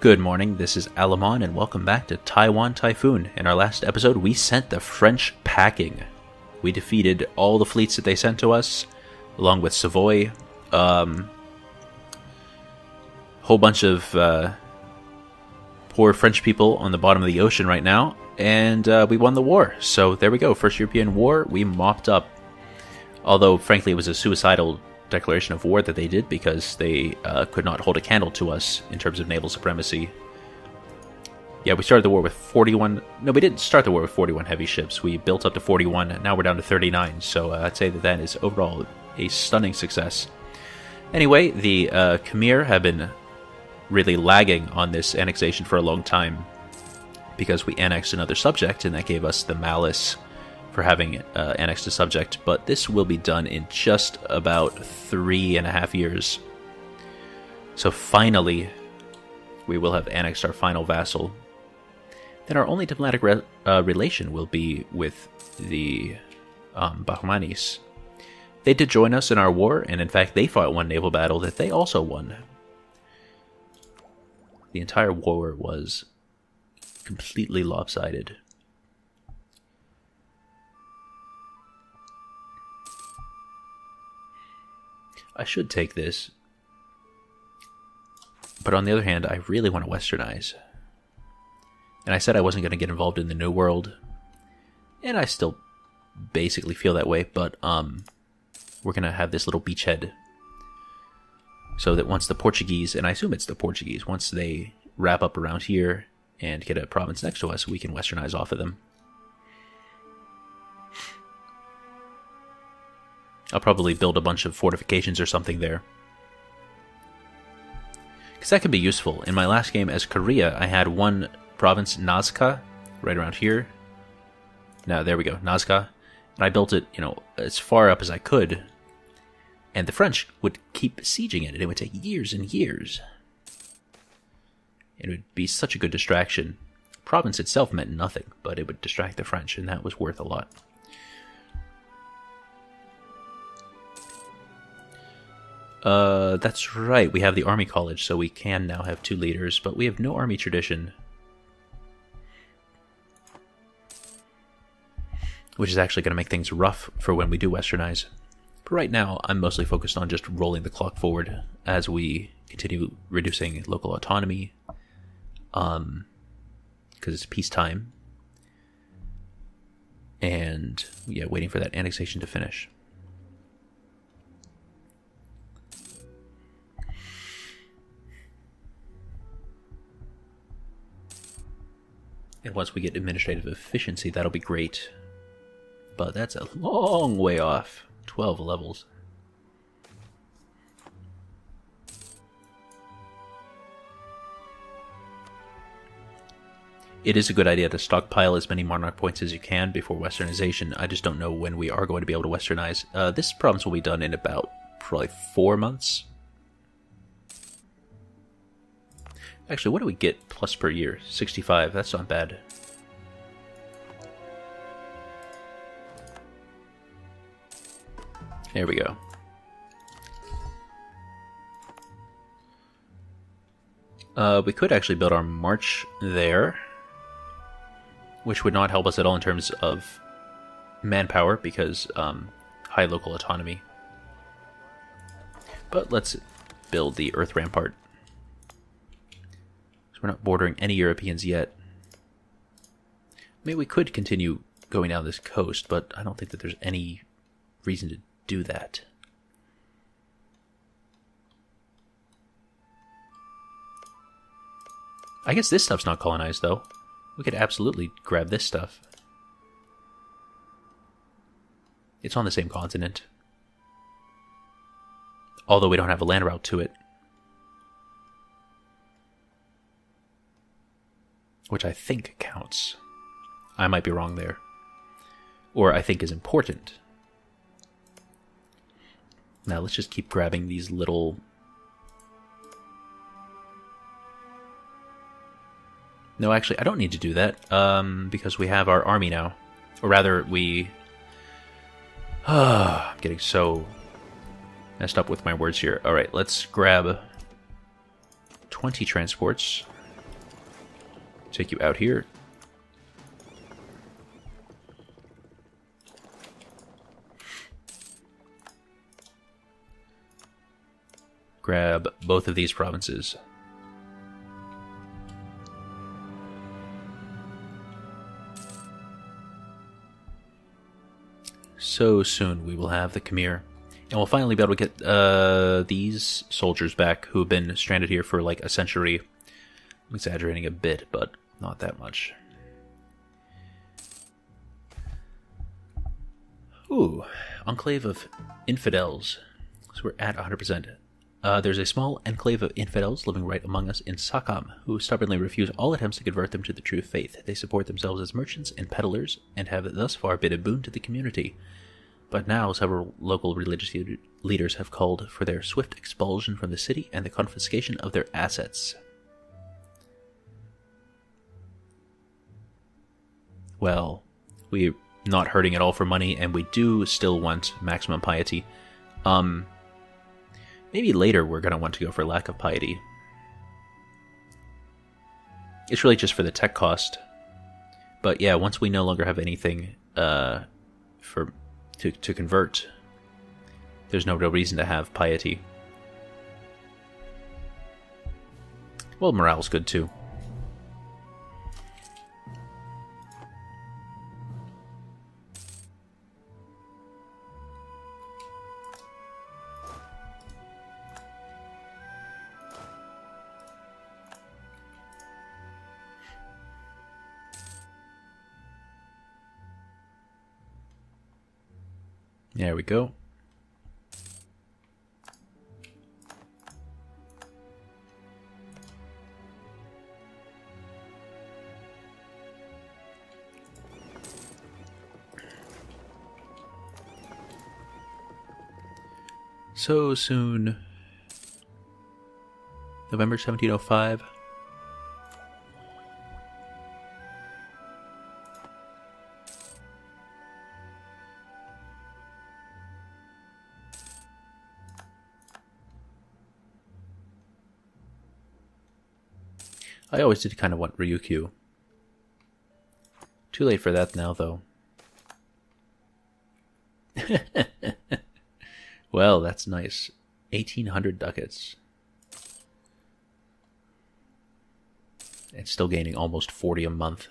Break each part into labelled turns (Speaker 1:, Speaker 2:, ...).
Speaker 1: Good morning, this is Alamon, and welcome back to Taiwan Typhoon. In our last episode, we sent the French packing. We defeated all the fleets that they sent to us, along with Savoy, whole bunch of poor French people on the bottom of the ocean right now, and we won the war. So there we go, first European war, we mopped up. Although, frankly, it was a suicidal declaration of war that they did because they could not hold a candle to us in terms of naval supremacy. Yeah, we started the war with 41... No, we didn't start the war with 41 heavy ships. We built up to 41, now we're down to 39, so I'd say that that is overall a stunning success. Anyway, the Khmer have been really lagging on this annexation for a long time because we annexed another subject, and that gave us the malice for having annexed a subject, but this will be done in just about 3.5 years. So finally, we will have annexed our final vassal. Then our only diplomatic relation will be with the Bahmanis. They did join us in our war, and in fact they fought one naval battle that they also won. The entire war was completely lopsided. I should take this, but on the other hand, I really want to westernize. And I said I wasn't going to get involved in the New World, and I still basically feel that way, but we're going to have this little beachhead so that once the Portuguese, and I assume it's the Portuguese, once they wrap up around here and get a province next to us, we can westernize off of them. I'll probably build a bunch of fortifications or something there, because that can be useful. In my last game as Korea, I had one province, Nazca, right around here. Now, there we go, Nazca. And I built it, as far up as I could. And the French would keep sieging it, and it would take years and years. It would be such a good distraction. The province itself meant nothing, but it would distract the French, and that was worth a lot. That's right, we have the army college, so we can now have 2 leaders, but we have no army tradition. Which is actually going to make things rough for when we do westernize. But right now, I'm mostly focused on just rolling the clock forward as we continue reducing local autonomy. Because it's peacetime. And, yeah, waiting for that annexation to finish. And once we get administrative efficiency, that'll be great. But that's a long way off. 12 levels. It is a good idea to stockpile as many monarch points as you can before westernization. I just don't know when we are going to be able to westernize. This province will be done in about probably 4 months. Actually, what do we get plus per year? 65, that's not bad. There we go. We could actually build our march there, which would not help us at all in terms of manpower because high local autonomy. But let's build the Earth Rampart. We're not bordering any Europeans yet. Maybe we could continue going down this coast, but I don't think that there's any reason to do that. I guess this stuff's not colonized, though. We could absolutely grab this stuff. It's on the same continent. Although we don't have a land route to it. Which I think counts. I might be wrong there. Or I think is important. Now let's just keep grabbing these little... No, actually, I don't need to do that, because we have our army now. Or rather, we... I'm getting so messed up with my words here. Alright, let's grab 20 transports. Take you out here. Grab both of these provinces. So soon we will have the Khmer. And we'll finally be able to get these soldiers back who have been stranded here for like a century. I'm exaggerating a bit, but not that much. Ooh, Enclave of Infidels. So we're at 100%. There's a small enclave of infidels living right among us in Sakam, who stubbornly refuse all attempts to convert them to the true faith. They support themselves as merchants and peddlers, and have thus far been a boon to the community. But now several local religious leaders have called for their swift expulsion from the city and the confiscation of their assets. Well, we're not hurting at all for money, and we do still want maximum piety. Maybe later we're going to want to go for lack of piety. It's really just for the tech cost. But yeah, once we no longer have anything to convert, there's no real reason to have piety. Well, morale's good too. There we go. So soon. November 1705. I always did kind of want Ryukyu. Too late for that now, though. Well, that's nice. 1,800 ducats. And still gaining almost 40 a month.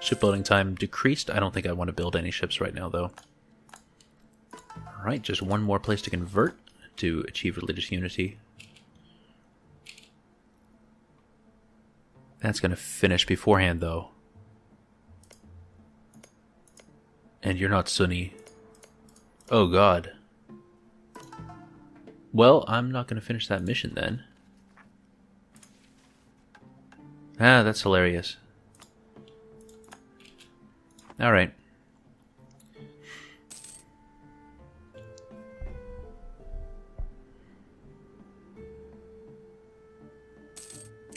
Speaker 1: Shipbuilding time decreased. I don't think I want to build any ships right now, though. Alright, just one more place to convert to achieve religious unity. That's going to finish beforehand, though. And you're not Sunni. Oh, God. Well, I'm not going to finish that mission, then. Ah, that's hilarious. Alright.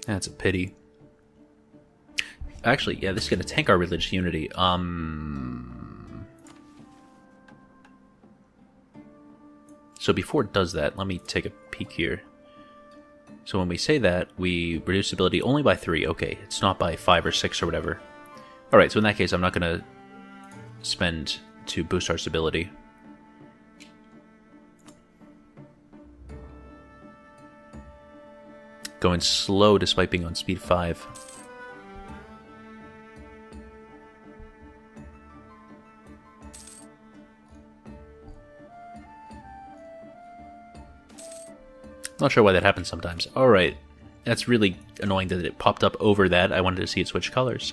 Speaker 1: That's a pity. Actually, yeah, this is going to tank our religious unity. So before it does that, let me take a peek here. So when we say that, we reduce ability only by 3. Okay, it's not by 5 or 6 or whatever. Alright, so in that case, I'm not going to spend to boost our stability. Going slow despite being on speed 5. Not sure why that happens sometimes. Alright, that's really annoying that it popped up over that. I wanted to see it switch colors.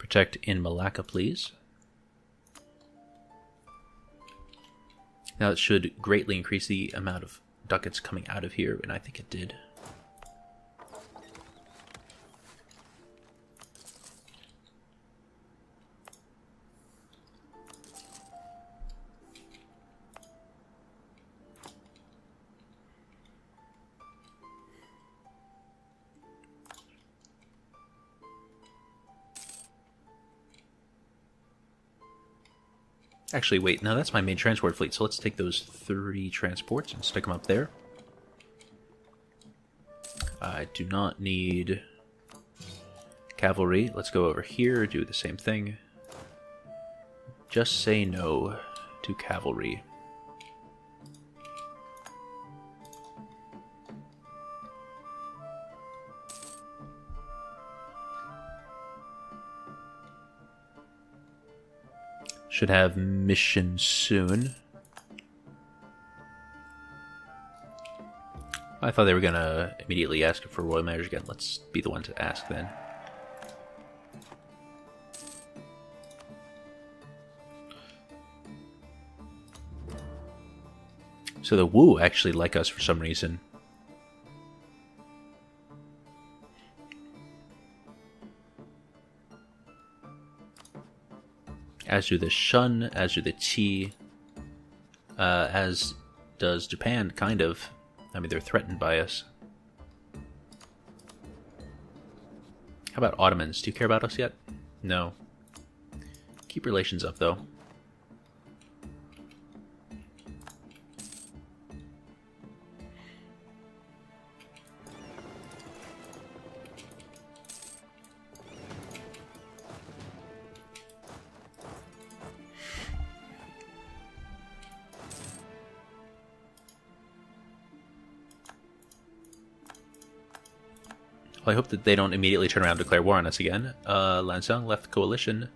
Speaker 1: Protect in Malacca, please. Now it should greatly increase the amount of ducats coming out of here, and I think it did. Actually, wait, no, that's my main transport fleet, so let's take those 3 transports and stick them up there. I do not need cavalry. Let's go over here, do the same thing. Just say no to cavalry. Should have mission soon. I thought they were gonna immediately ask for royal marriage again. Let's be the one to ask then. So the Wu actually like us for some reason. As do the Shun, as do the Qi, as does Japan, kind of. I mean, they're threatened by us. How about Ottomans? Do you care about us yet? No. Keep relations up, though. Well, I hope that they don't immediately turn around and declare war on us again. Lansang left coalition.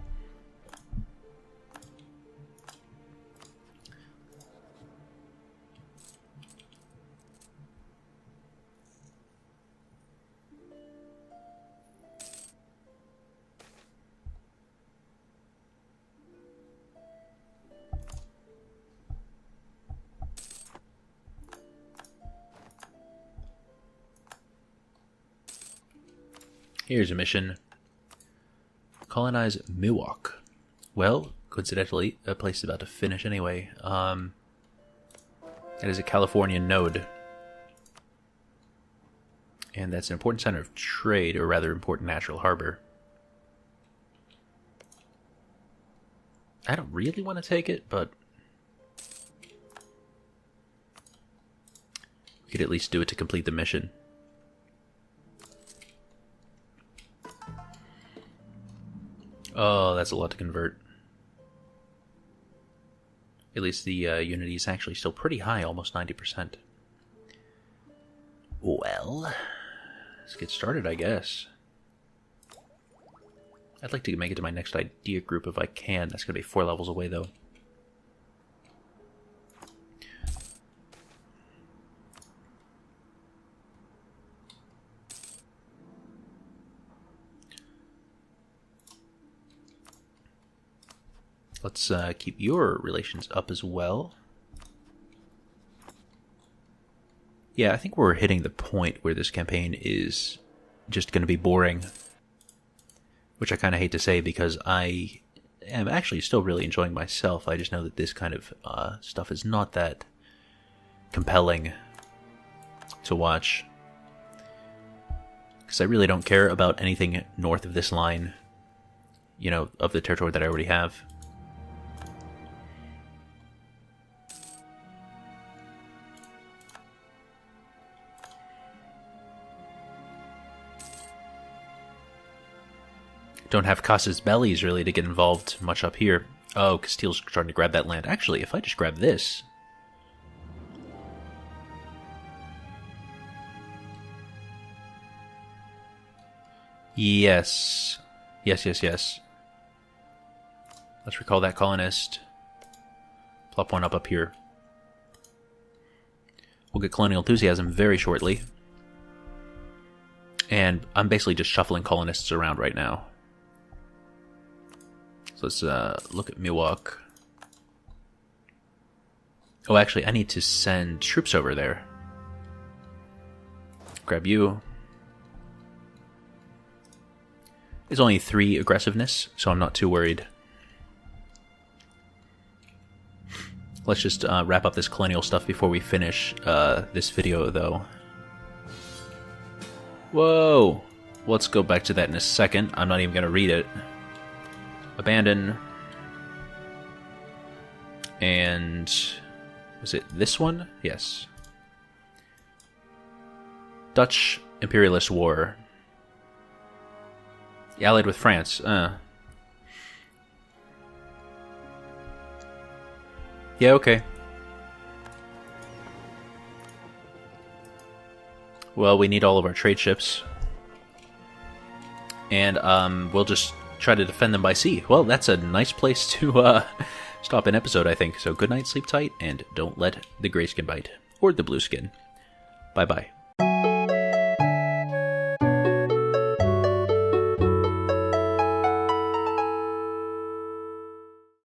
Speaker 1: Here's a mission. Colonize Miwok. Well, coincidentally, a place is about to finish anyway. That is a Californian node. And that's an important center of trade, or rather important natural harbor. I don't really want to take it, but we could at least do it to complete the mission. Oh, that's a lot to convert. At least the unity is actually still pretty high, almost 90%. Well, let's get started, I guess. I'd like to make it to my next idea group if I can. That's going to be 4 levels away, though. Let's keep your relations up as well. Yeah, I think we're hitting the point where this campaign is just going to be boring. Which I kind of hate to say because I am actually still really enjoying myself. I just know that this kind of stuff is not that compelling to watch. Because I really don't care about anything north of this line, you know, of the territory that I already have. Don't have Casa's bellies really to get involved much up here. Oh, Castile's trying to grab that land. Actually, if I just grab this... Yes. Yes. Let's recall that colonist. Plop one up here. We'll get colonial enthusiasm very shortly. And I'm basically just shuffling colonists around right now. So let's look at Miwok. Oh, actually, I need to send troops over there. Grab you. It's only 3 aggressiveness, so I'm not too worried. Let's just wrap up this colonial stuff before we finish this video, though. Whoa! Let's go back to that in a second. I'm not even going to read it. Abandon. And... was it this one? Yes. Dutch Imperialist War. Allied with France. Yeah, okay. Well, we need all of our trade ships. And we'll just try to defend them by sea. Well, that's a nice place to stop an episode, I think. So good night, sleep tight, and don't let the gray skin bite. Or the blue skin. Bye-bye.